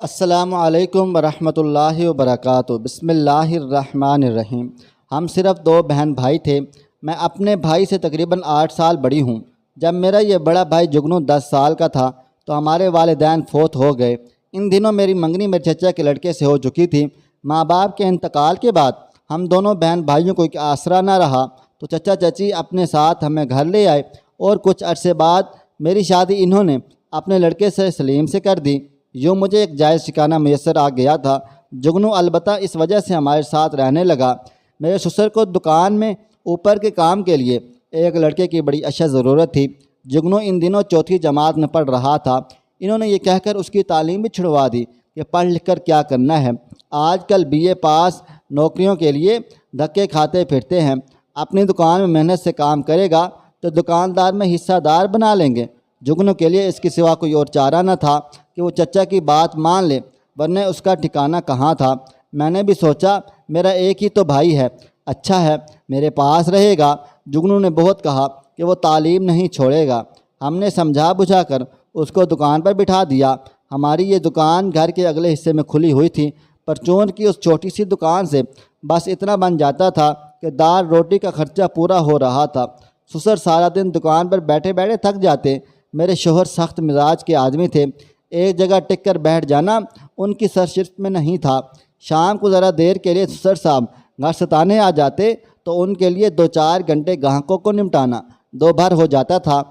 السلام علیکم ورحمۃ اللہ وبرکاتہ۔ بسم اللہ الرحمن الرحیم۔ ہم صرف دو بہن بھائی تھے۔ میں اپنے بھائی سے تقریباً 8 سال بڑی ہوں۔ جب میرا یہ بڑا بھائی جگنو 10 سال کا تھا تو ہمارے والدین فوت ہو گئے۔ ان دنوں میری منگنی میرے چچا کے لڑکے سے ہو چکی تھی۔ ماں باپ کے انتقال کے بعد ہم دونوں بہن بھائیوں کو ایک آسرا نہ رہا تو چچا چچی اپنے ساتھ ہمیں گھر لے آئے اور کچھ عرصے بعد میری شادی انہوں نے اپنے لڑکے سے سلیم سے کر دی۔ یوں مجھے ایک جائز ٹھکانہ میسر آ گیا تھا۔ جگنو البتہ اس وجہ سے ہمارے ساتھ رہنے لگا۔ میرے سسر کو دکان میں اوپر کے کام کے لیے ایک لڑکے کی بڑی اشد ضرورت تھی۔ جگنو ان دنوں 4 جماعت میں پڑھ رہا تھا۔ انہوں نے یہ کہہ کر اس کی تعلیم بھی چھڑوا دی کہ پڑھ لکھ کر کیا کرنا ہے، آج کل BA پاس نوکریوں کے لیے دھکے کھاتے پھرتے ہیں۔ اپنی دکان میں محنت سے کام کرے گا تو دکاندار میں حصہ دار بنا لیں گے۔ جگنو کے لیے اس کے سوا کوئی اور چارہ نہ تھا کہ وہ چچا کی بات مان لے، ورنہ اس کا ٹھکانہ کہاں تھا۔ میں نے بھی سوچا میرا ایک ہی تو بھائی ہے، اچھا ہے میرے پاس رہے گا۔ جگنو نے بہت کہا کہ وہ تعلیم نہیں چھوڑے گا۔ ہم نے سمجھا بجھا کر اس کو دکان پر بٹھا دیا۔ ہماری یہ دکان گھر کے اگلے حصے میں کھلی ہوئی تھی، پر چونکہ اس چھوٹی سی دکان سے بس اتنا بن جاتا تھا کہ دال روٹی کا خرچہ پورا ہو رہا تھا۔ سسر سارا دن دکان پر بیٹھے بیٹھے تھک جاتے۔ میرے شوہر سخت مزاج کے آدمی تھے، ایک جگہ ٹک کر بیٹھ جانا ان کی سرشت میں نہیں تھا۔ شام کو ذرا دیر کے لیے سسر صاحب گھر ستانے آ جاتے تو ان کے لیے 2-4 گھنٹے گاہکوں کو نمٹانا دو بھر ہو جاتا تھا۔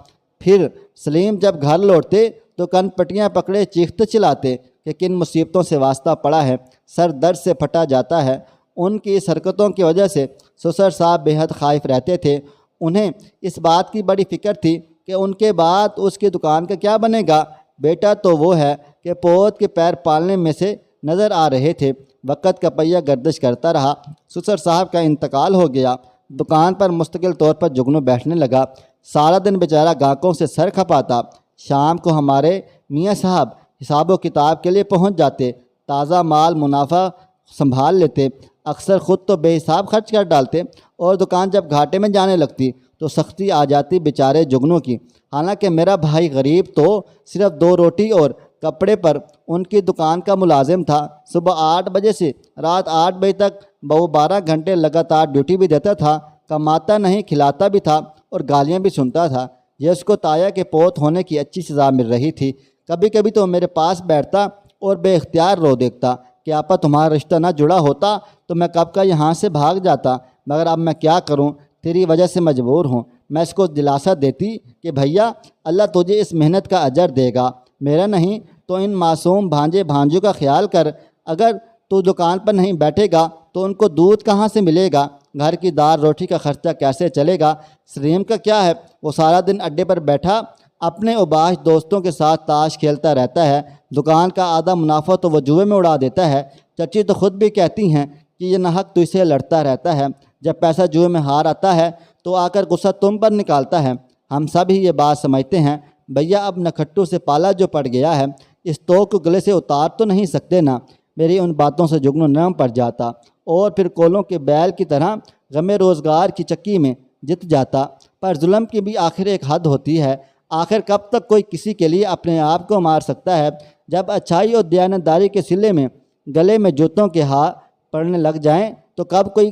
پھر سلیم جب گھر لوٹتے تو کن پٹیاں پکڑے چیختے چلاتے کہ کن مصیبتوں سے واسطہ پڑا ہے، سر درد سے پھٹا جاتا ہے۔ ان کی اس حرکتوں کی وجہ سے سسر صاحب بے حد خائف رہتے تھے۔ انہیں اس بات کی بڑی فکر تھی کہ ان کے بعد اس کی دکان کا کیا بنے گا۔ بیٹا تو وہ ہے کہ پوت کے پیر پالنے میں سے نظر آ رہے تھے۔ وقت کا پہیہ گردش کرتا رہا۔ سسر صاحب کا انتقال ہو گیا۔ دکان پر مستقل طور پر جگنو بیٹھنے لگا۔ سارا دن بیچارہ گاہکوں سے سر کھپاتا۔ شام کو ہمارے میاں صاحب حساب و کتاب کے لیے پہنچ جاتے، تازہ مال منافع سنبھال لیتے، اکثر خود تو بے حساب خرچ کر ڈالتے، اور دکان جب گھاٹے میں جانے لگتی تو سختی آ جاتی بیچارے جگنو کی۔ حالانکہ میرا بھائی غریب تو صرف 2 روٹی اور کپڑے پر ان کی دکان کا ملازم تھا۔ صبح 8 بجے سے رات 8 بجے تک وہ 12 گھنٹے لگاتار ڈیوٹی بھی دیتا تھا، کماتا نہیں کھلاتا بھی تھا اور گالیاں بھی سنتا تھا۔ یہ اس کو تایا کہ پوت ہونے کی اچھی سزا مل رہی تھی۔ کبھی کبھی تو میرے پاس بیٹھتا اور بے اختیار رو دیکھتا کہ آپا تمہارا رشتہ نہ جڑا ہوتا تو میں کب کا یہاں سے بھاگ جاتا، مگر اب میں کیا کروں، تیری وجہ سے مجبور ہوں۔ میں اس کو دلاسا دیتی کہ بھیا اللہ تجھے اس محنت کا اجر دے گا، میرا نہیں تو ان معصوم بھانجے بھانجوں کا خیال کر۔ اگر تو دکان پر نہیں بیٹھے گا تو ان کو دودھ کہاں سے ملے گا، گھر کی دال روٹی کا خرچہ کیسے چلے گا۔ سلیم کا کیا ہے، وہ سارا دن اڈے پر بیٹھا اپنے اوباش دوستوں کے ساتھ تاش کھیلتا رہتا ہے، دکان کا آدھا منافع تو وہ جوئے میں اڑا دیتا ہے۔ چچی تو خود بھی کہتی ہیں کہ یہ ناحق تو اسے لڑتا رہتا ہے، جب پیسہ جوئے میں ہار آتا ہے تو آ کر غصہ تم پر نکالتا ہے۔ ہم سب ہی یہ بات سمجھتے ہیں، بھیا اب نکھٹو سے پالا جو پڑ گیا ہے، اس توق کو گلے سے اتار تو نہیں سکتے نا۔ میری ان باتوں سے جگنو نرم پڑ جاتا اور پھر کولوں کے بیل کی طرح غم روزگار کی چکی میں جت جاتا۔ پر ظلم کی بھی آخر ایک حد ہوتی ہے۔ آخر کب تک کوئی کسی کے لیے اپنے آپ کو مار سکتا ہے۔ جب اچھائی اور دیانتداری کے صلے میں گلے میں جوتوں کے ہار پڑنے لگ جائیں تو کب کوئی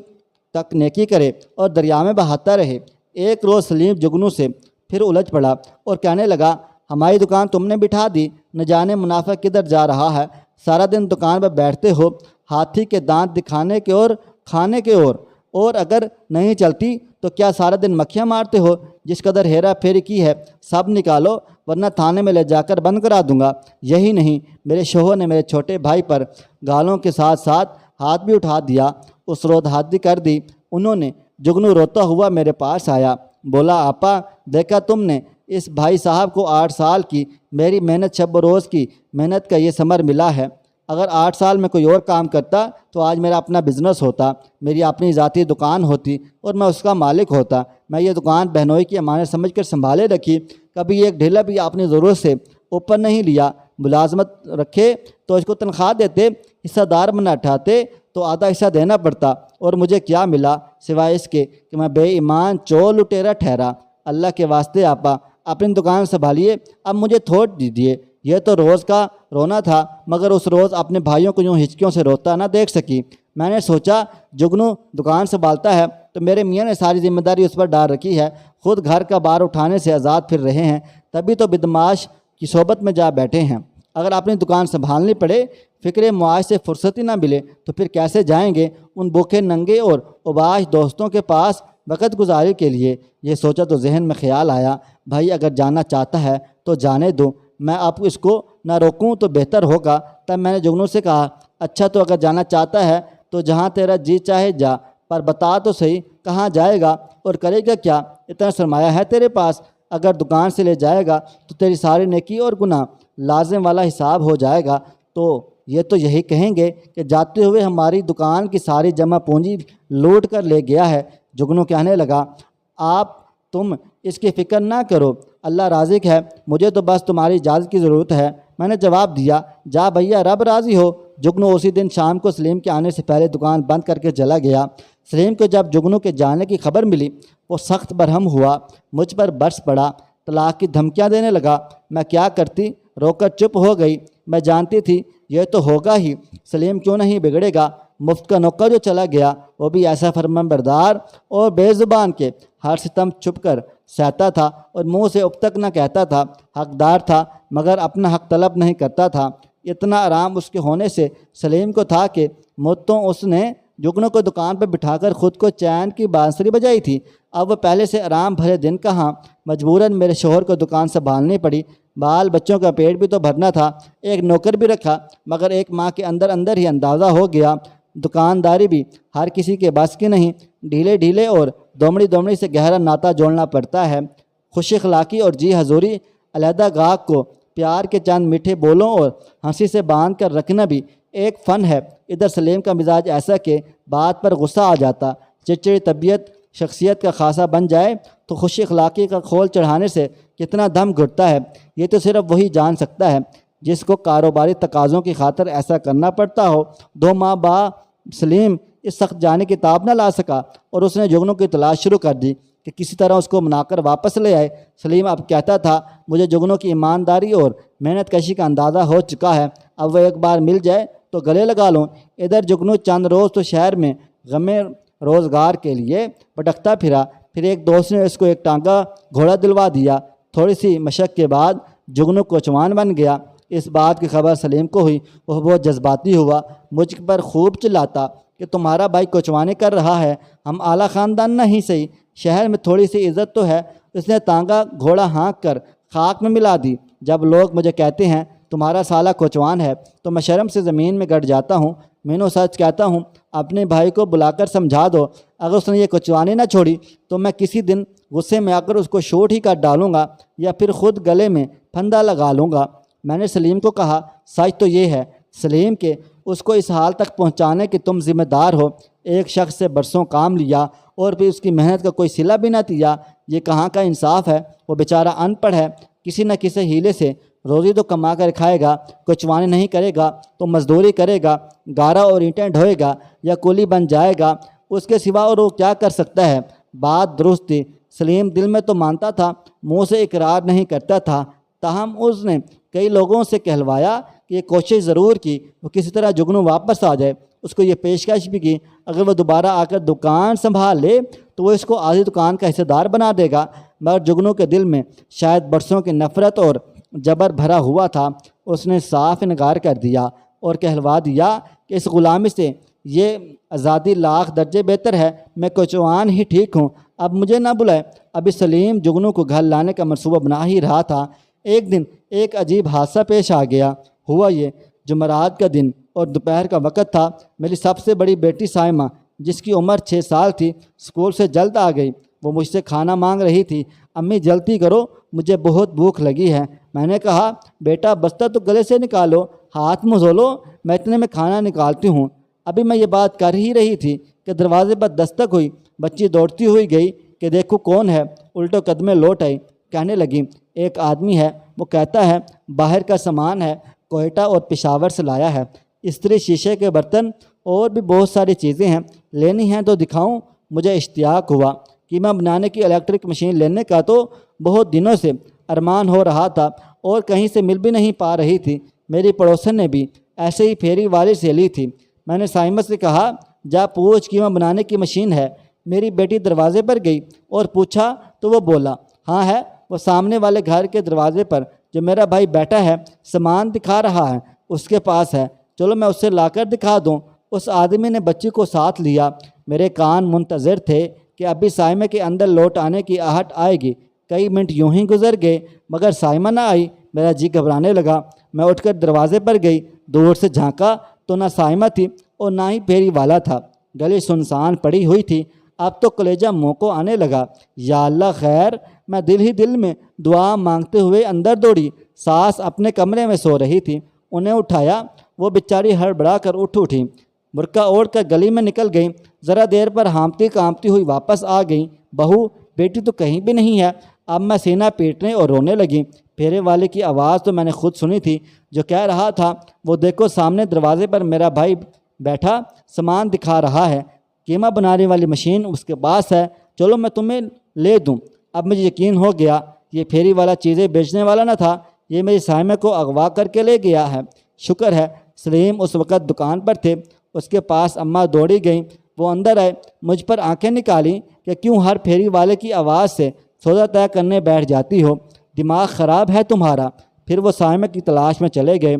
تک نیکی کرے اور دریا میں بہاتا رہے۔ ایک روز سلیم جگنو سے پھر الجھ پڑا اور کہنے لگا، ہماری دکان تم نے بٹھا دی، نہ جانے منافع کدھر جا رہا ہے۔ سارا دن دکان پر بیٹھتے ہو، ہاتھی کے دانت دکھانے کے اور کھانے کے اور اگر نہیں چلتی تو کیا سارا دن مکھیاں مارتے ہو۔ جس قدر ہیرا پھیری کی ہے سب نکالو ورنہ تھانے میں لے جا کر بند کرا دوں گا۔ یہی نہیں، میرے شوہر نے میرے چھوٹے بھائی پر گالوں کے ساتھ ساتھ ہاتھ بھی اٹھا دیا، اس روز حد کر دی۔ انہوں نے جگنو روتا ہوا میرے پاس آیا، بولا آپا دیکھا تم نے، اس بھائی صاحب کو 8 سال کی میری محنت، شب و روز کی محنت کا یہ ثمر ملا ہے۔ اگر 8 سال میں کوئی اور کام کرتا تو آج میرا اپنا بزنس ہوتا، میری اپنی ذاتی دکان ہوتی اور میں اس کا مالک ہوتا۔ میں یہ دکان بہنوئی کی امانت سمجھ کر سنبھالے رکھی، کبھی ایک ڈھیلا بھی اپنی ضرورت سے اوپر نہیں لیا۔ ملازمت رکھے تو اس کو تنخواہ دیتے، حصہ دار بنا ٹھاتے تو آدھا حصہ دینا پڑتا، اور مجھے کیا ملا سوائے اس کے کہ میں بے ایمان چور لٹیرا ٹھہرا۔ اللہ کے واسطے آپا اپنی دکان سنبھالیے، اب مجھے تھوڑ دیجیے، یہ تو روز کا رونا تھا، مگر اس روز اپنے بھائیوں کو یوں ہچکیوں سے روتا نہ دیکھ سکی۔ میں نے سوچا جگنو دکان سنبھالتا ہے تو میرے میاں نے ساری ذمہ داری اس پر ڈال رکھی ہے، خود گھر کا بار اٹھانے سے آزاد پھر رہے ہیں، تبھی تو بدمعاش کی صحبت میں جا بیٹھے ہیں۔ اگر اپنی دکان سنبھالنی پڑے، فکر معاش سے فرصت ہی نہ ملے تو پھر کیسے جائیں گے ان بھوکے ننگے اور اوباش دوستوں کے پاس وقت گزاری کے لیے؟ یہ سوچا تو ذہن میں خیال آیا، بھائی اگر جانا چاہتا ہے تو جانے دو، میں اب اس کو نہ روکوں تو بہتر ہوگا۔ تب میں نے جگنو سے کہا، اچھا تو اگر جانا چاہتا ہے تو جہاں تیرا جی چاہے جا، پر بتا تو صحیح کہاں جائے گا اور کرے گا کیا؟ اتنا سرمایہ ہے تیرے پاس، اگر دکان سے لے جائے گا تو تیری ساری نیکی اور گناہ لازم والا حساب ہو جائے گا، تو یہ تو یہی کہیں گے کہ جاتے ہوئے ہماری دکان کی ساری جمع پونجی لوٹ کر لے گیا ہے۔ جگنو کہنے لگا، آپ تم اس کی فکر نہ کرو، اللہ رازق ہے، مجھے تو بس تمہاری اجازت کی ضرورت ہے۔ میں نے جواب دیا، جا بھیا، رب راضی ہو۔ جگنو اسی دن شام کو سلیم کے آنے سے پہلے دکان بند کر کے چلا گیا۔ سلیم کو جب جگنو کے جانے کی خبر ملی وہ سخت برہم ہوا، مجھ پر برس پڑا، طلاق کی دھمکیاں دینے لگا۔ میں کیا کرتی، رو کر چپ ہو گئی۔ میں جانتی تھی یہ تو ہوگا ہی، سلیم کیوں نہیں بگڑے گا؟ مفت کا نوکر جو چلا گیا وہ بھی ایسا فرمانبردار اور بے زبان کے ہر ستم چھپ کر سہتا تھا اور منہ سے اب تک نہ کہتا تھا، حقدار تھا مگر اپنا حق طلب نہیں کرتا تھا۔ اتنا آرام اس کے ہونے سے سلیم کو تھا کہ مدتوں اس نے جگنو کو دکان پر بٹھا کر خود کو چین کی بانسری بجائی تھی۔ اب وہ پہلے سے آرام بھرے دن کہاں، مجبوراً میرے شوہر کو دکان سنبھالنی پڑی، بال بچوں کا پیٹ بھی تو بھرنا تھا، ایک نوکر بھی رکھا، مگر ایک ماہ کے اندر اندر ہی اندازہ ہو گیا دکانداری بھی ہر کسی کے بس کی نہیں، ڈھیلے ڈھیلے اور دومڑی دومڑی سے گہرا ناطہ جوڑنا پڑتا ہے۔ خوش اخلاقی اور جی حضوری علیحدہ گاہک کو پیار کے چند میٹھے بولوں اور ہنسی سے باندھ کر رکھنا بھی ایک فن ہے۔ ادھر سلیم کا مزاج ایسا کہ بات پر غصہ آ جاتا، چڑچڑی طبیعت شخصیت کا خاصا بن جائے تو خوش اخلاقی کا کھول چڑھانے سے کتنا دم گھٹتا ہے، یہ تو صرف وہی جان سکتا ہے جس کو کاروباری تقاضوں کی خاطر ایسا کرنا پڑتا ہو۔ 2 ماہ بعد سلیم اس سخت جانے کی تاب نہ لا سکا اور اس نے جگنو کی تلاش شروع کر دی کہ کسی طرح اس کو منا کر واپس لے آئے۔ سلیم اب کہتا تھا، مجھے جگنو کی ایمانداری اور محنت کشی کا اندازہ ہو چکا ہے، اب وہ ایک بار مل جائے تو گلے لگا لوں۔ ادھر جگنو چند روز تو شہر میں غم روزگار کے لیے بھٹکتا پھرا، پھر ایک دوست نے اس کو ایک ٹانگا گھوڑا دلوا دیا۔ تھوڑی سی مشق کے بعد جگنو کوچوان بن گیا۔ اس بات کی خبر سلیم کو ہوئی، وہ بہت جذباتی ہوا، مجھ پر خوب چلاتا کہ تمہارا بھائی کوچوانے کر رہا ہے، ہم اعلیٰ خاندان نہیں صحیح، شہر میں تھوڑی سی عزت تو ہے۔ اس نے ٹانگا گھوڑا ہانک کر خاک میں ملا دی۔ جب لوگ مجھے کہتے ہیں تمہارا سالہ کوچوان ہے تو میں شرم سے زمین میں گڑ جاتا ہوں۔ مینو سچ کہتا ہوں، اپنے بھائی کو بلا کر سمجھا دو، اگر اس نے یہ کوچوانی نہ چھوڑی تو میں کسی دن غصے میں آ کر اس کو شوٹ ہی کر ڈالوں گا یا پھر خود گلے میں پھندا لگا لوں گا۔ میں نے سلیم کو کہا، سچ تو یہ ہے سلیم کہ اس کو اس حال تک پہنچانے کے تم ذمہ دار ہو، ایک شخص سے برسوں کام لیا اور پھر اس کی محنت کا کوئی صلہ بھی نہ دیا، یہ کہاں کا انصاف ہے؟ وہ بیچارہ ان پڑھ ہے، کسی نہ کسی ہیلے سے روزی تو کما کر کھائے گا، کوچوانے نہیں کرے گا تو مزدوری کرے گا، گارا اور اینٹیں ڈھوئے گا یا کولی بن جائے گا، اس کے سوا اور وہ کیا کر سکتا ہے؟ بات درست تھی، سلیم دل میں تو مانتا تھا، منہ سے اقرار نہیں کرتا تھا، تاہم اس نے کئی لوگوں سے کہلوایا کہ یہ کوشش ضرور کی وہ کسی طرح جگنو واپس آ جائے، اس کو یہ پیشکش بھی کی اگر وہ دوبارہ آ کر دکان سنبھال لے تو وہ اس کو آدھی دکان کا حصہ دار بنا دے گا، مگر جگنو کے دل میں شاید برسوں کی نفرت اور جبر بھرا ہوا تھا، اس نے صاف انکار کر دیا اور کہلوا دیا کہ اس غلامی سے یہ آزادی لاکھ درجے بہتر ہے، میں کوچوان ہی ٹھیک ہوں، اب مجھے نہ بلائے۔ ابھی سلیم جگنو کو گھر لانے کا منصوبہ بنا ہی رہا تھا، ایک دن ایک عجیب حادثہ پیش آ گیا۔ ہوا یہ، جمعرات کا دن اور دوپہر کا وقت تھا، میری سب سے بڑی بیٹی سائمہ جس کی عمر 6 سال تھی اسکول سے جلد آ گئی، وہ مجھ سے کھانا مانگ رہی تھی، امی جلدی کرو مجھے بہت بھوک لگی ہے۔ میں نے کہا، بیٹا بستہ تو گلے سے نکالو، ہاتھ منہ دھو لو، میں اتنے میں کھانا نکالتی ہوں۔ ابھی میں یہ بات کر ہی رہی تھی کہ دروازے پر دستک ہوئی، بچی دوڑتی ہوئی گئی کہ دیکھو کون ہے، الٹو قدمے لوٹ آئی، کہنے لگی ایک آدمی ہے، وہ کہتا ہے باہر کا سامان ہے، کوئٹہ اور پشاور سے لایا ہے، استری، شیشے کے برتن اور بھی بہت ساری چیزیں ہیں، لینی ہیں تو دکھاؤں؟ مجھے اشتیاق ہوا، قیمہ بنانے کی الیکٹرک مشین لینے کا تو بہت دنوں سے ارمان ہو رہا تھا اور کہیں سے مل بھی نہیں پا رہی تھی۔ میری پڑوسن نے بھی ایسے ہی پھیری والی سے لی تھی۔ میں نے سائمہ سے کہا جا پوچھ قیمہ بنانے کی مشین ہے۔ میری بیٹی دروازے پر گئی اور پوچھا تو وہ بولا ہاں ہے، وہ سامنے والے گھر کے دروازے پر جو میرا بھائی بیٹھا ہے سامان دکھا رہا ہے، اس کے پاس ہے، چلو میں اسے لا کر دکھا دوں۔ اس آدمی نے بچی کو ساتھ لیا۔ میرے کان منتظر تھے کہ ابھی سائمہ کے اندر لوٹ آنے کی آہٹ آئے گی۔ کئی منٹ یوں ہی گزر گئے مگر سائمہ نہ آئی۔ میرا جی گھبرانے لگا۔ میں اٹھ کر دروازے پر گئی، دور سے جھانکا تو نہ سائمہ تھی اور نہ ہی پھیری والا تھا۔ گلی سنسان پڑی ہوئی تھی۔ اب تو کلیجہ منہ کو آنے لگا۔ یا اللہ خیر! میں دل ہی دل میں دعا مانگتے ہوئے اندر دوڑی۔ ساس اپنے کمرے میں سو رہی تھی، انہیں اٹھایا، وہ بیچاری ہڑبڑا کر اٹھی، برقع اوڑھ کر گلی میں نکل گئی۔ ذرا دیر پر ہانپتی کانپتی ہوئی واپس آ گئی۔ بہو بیٹی تو کہیں بھی نہیں ہے۔ اب میں سینہ پیٹنے اور رونے لگی۔ پھیرے والے کی آواز تو میں نے خود سنی تھی، جو کہہ رہا تھا وہ دیکھو سامنے دروازے پر میرا بھائی بیٹھا سامان دکھا رہا ہے، قیمہ بنانے والی مشین اس کے پاس ہے، چلو میں تمہیں لے دوں۔ اب مجھے یقین ہو گیا یہ پھیری والا چیزیں بیچنے والا نہ تھا، یہ میری سائمہ کو اغوا کر کے لے گیا ہے۔ شکر ہے سلیم اس وقت دکان پر تھے۔ اس کے پاس اماں دوڑی گئیں، وہ اندر آئے، مجھ پر آنکھیں نکالیں کہ کیوں ہر پھیری والے کی آواز سے سودا طے کرنے بیٹھ جاتی ہو، دماغ خراب ہے تمہارا۔ پھر وہ سائمہ کی تلاش میں چلے گئے۔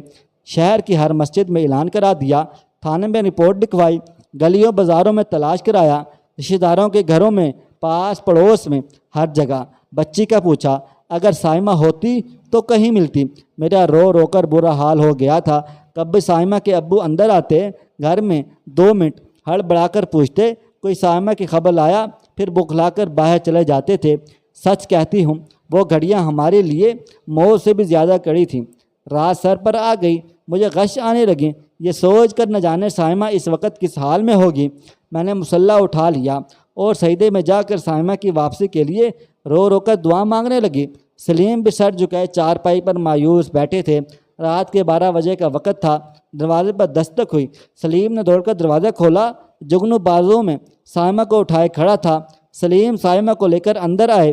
شہر کی ہر مسجد میں اعلان کرا دیا، تھانے میں رپورٹ لکھوائی، گلیوں بازاروں میں تلاش کرایا، رشتہ داروں کے گھروں میں، پاس پڑوس میں، ہر جگہ۔ بچی کا پوچھا، اگر سائمہ ہوتی تو کہیں ملتی۔ میرا رو رو کر برا حال ہو گیا تھا۔ کبھی سائمہ کے ابو اندر آتے، گھر میں 2 منٹ ہڑبڑا کر پوچھتے کوئی سائمہ کی خبر لایا، پھر بکھلا کر باہر چلے جاتے تھے۔ سچ کہتی ہوں وہ گھڑیاں ہمارے لیے موت سے بھی زیادہ کڑی تھیں۔ رات سر پر آ گئی، مجھے غش آنے لگی، یہ سوچ کر نہ جانے سائمہ اس وقت کس حال میں ہوگی۔ میں نے مسلح اٹھا لیا اور سجدے میں جا کر سائمہ کی واپسی کے لیے رو رو کر دعا مانگنے لگی۔ سلیم بھی سر جھکائے چارپائی پر مایوس بیٹھے تھے۔ رات کے 12 بجے کا وقت تھا۔ دروازے پر دستک ہوئی۔ سلیم نے دوڑ کر دروازہ کھولا۔ جگنو بازو میں سائمہ کو اٹھائے کھڑا تھا۔ سلیم سائمہ کو لے کر اندر آئے،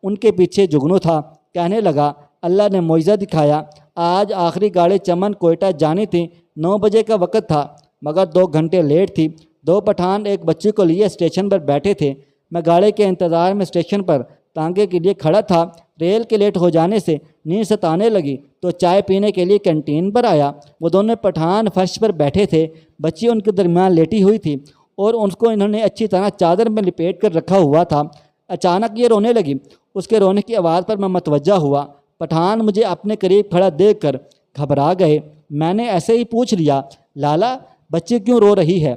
ان کے پیچھے جگنو تھا۔ کہنے لگا اللہ نے معجزہ دکھایا، آج آخری گاڑی چمن کوئٹہ جانی تھی، 9 بجے کا وقت تھا مگر 2 گھنٹے لیٹ تھی۔ 2 پٹھان ایک بچی کو لیے اسٹیشن پر بیٹھے تھے۔ میں گاڑی کے انتظار میں اسٹیشن پر ٹانگے کے لیے کھڑا تھا۔ ریل کے لیٹ ہو جانے سے نیند ستانے لگی تو چائے پینے کے لیے کینٹین پر آیا۔ وہ دونوں پٹھان فرش پر بیٹھے تھے، بچی ان کے درمیان لیٹی ہوئی تھی اور ان کو انہوں نے اچھی طرح چادر میں لپیٹ کر رکھا ہوا تھا۔ اچانک یہ رونے لگی۔ اس کے رونے کی آواز پر میں متوجہ ہوا۔ پٹھان مجھے اپنے قریب کھڑا دیکھ کر گھبرا گئے۔ میں نے ایسے ہی پوچھ لیا، لالا بچی کیوں رو رہی ہے؟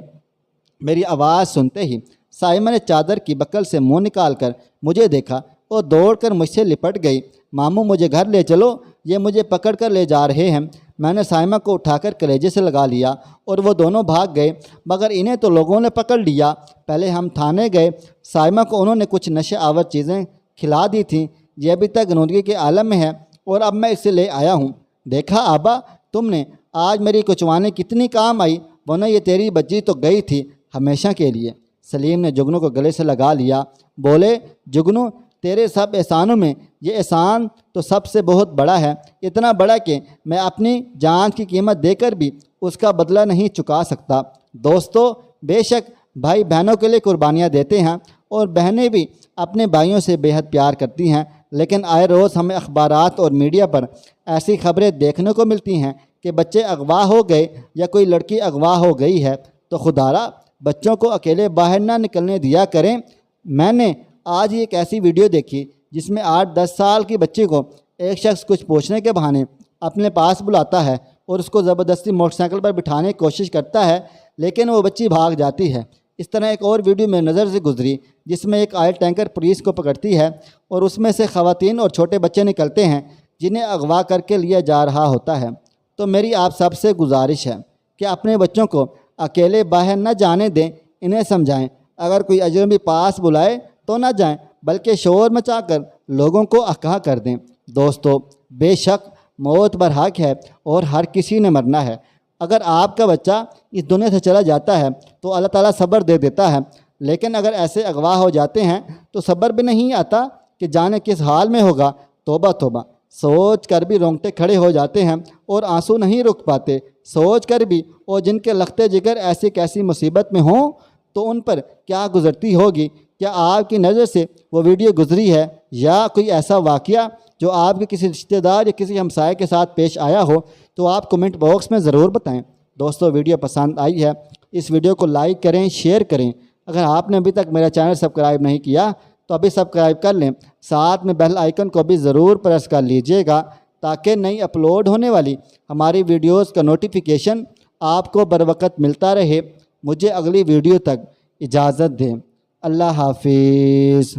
میری آواز سنتے ہی سائمہ نے چادر کی بکل سے منہ نکال کر مجھے دیکھا اور دوڑ کر مجھ سے لپٹ گئی۔ ماموں مجھے گھر لے چلو، یہ مجھے پکڑ کر لے جا رہے ہیں۔ میں نے سائمہ کو اٹھا کر کلیجے سے لگا لیا اور وہ دونوں بھاگ گئے، مگر انہیں تو لوگوں نے پکڑ لیا۔ پہلے ہم تھانے گئے، سائمہ کو انہوں نے کچھ نشے آور چیزیں کھلا دی تھیں، یہ ابھی تک غنودگی کے عالم میں ہے اور اب میں اسے لے آیا ہوں۔ دیکھا آبا تم نے، آج میری کچوانے کتنی کام آئی، ورنہ یہ تیری بچی تو گئی تھی ہمیشہ کے لیے۔ سلیم نے جگنو کو گلے سے لگا لیا، بولے جگنو تیرے سب احسانوں میں یہ احسان تو سب سے بہت بڑا ہے، اتنا بڑا کہ میں اپنی جان کی قیمت دے کر بھی اس کا بدلہ نہیں چکا سکتا۔ دوستو بے شک بھائی بہنوں کے لیے قربانیاں دیتے ہیں اور بہنیں بھی اپنے بھائیوں سے بے حد پیار کرتی ہیں، لیکن آئے روز ہمیں اخبارات اور میڈیا پر ایسی خبریں دیکھنے کو ملتی ہیں کہ بچے اغوا ہو گئے یا کوئی لڑکی اغوا ہو گئی ہے، تو خدارا بچوں کو اکیلے باہر نہ نکلنے دیا کریں۔ میں نے آج ایک ایسی ویڈیو دیکھی جس میں 8-10 سال کی بچی کو ایک شخص کچھ پوچھنے کے بہانے اپنے پاس بلاتا ہے اور اس کو زبردستی موٹر سائیکل پر بٹھانے کی کوشش کرتا ہے، لیکن وہ بچی بھاگ جاتی ہے۔ اس طرح ایک اور ویڈیو میرے نظر سے گزری جس میں ایک آئل ٹینکر پولیس کو پکڑتی ہے اور اس میں سے خواتین اور چھوٹے بچے نکلتے ہیں جنہیں اغوا کر کے لیا جا رہا ہوتا ہے۔ تو میری آپ سب سے گزارش ہے کہ اپنے بچوں کو اکیلے باہر نہ جانے دیں، انہیں سمجھائیں، اگر کوئی اجنبی پاس بلائے تو نہ جائیں بلکہ شور مچا کر لوگوں کو آگاہ کر دیں۔ دوستو بے شک موت برحق ہے اور ہر کسی نے مرنا ہے۔ اگر آپ کا بچہ اس دنیا سے چلا جاتا ہے تو اللہ تعالیٰ صبر دے دیتا ہے، لیکن اگر ایسے اغوا ہو جاتے ہیں تو صبر بھی نہیں آتا کہ جانے کس حال میں ہوگا۔ توبہ توبہ۔ سوچ کر بھی رونگٹے کھڑے ہو جاتے ہیں اور آنسو نہیں رک پاتے، سوچ کر بھی، اور جن کے لخت جگر ایسی کیسی مصیبت میں ہوں تو ان پر کیا گزرتی ہوگی۔ کیا آپ کی نظر سے وہ ویڈیو گزری ہے یا کوئی ایسا واقعہ جو آپ کے کسی رشتہ دار یا کسی ہمسائے کے ساتھ پیش آیا ہو تو آپ کمنٹ باکس میں ضرور بتائیں۔ دوستو، ویڈیو پسند آئی ہے اس ویڈیو کو لائک کریں، شیئر کریں۔ اگر آپ نے ابھی تک میرا چینل سبسکرائب نہیں کیا تو ابھی سبسکرائب کر لیں، ساتھ میں بیل آئیکن کو بھی ضرور پریس کر لیجئے گا تاکہ نئی اپلوڈ ہونے والی ہماری ویڈیوز کا نوٹیفیکیشن آپ کو بروقت ملتا رہے۔ مجھے اگلی ویڈیو تک اجازت دیں۔ اللہ حافظ۔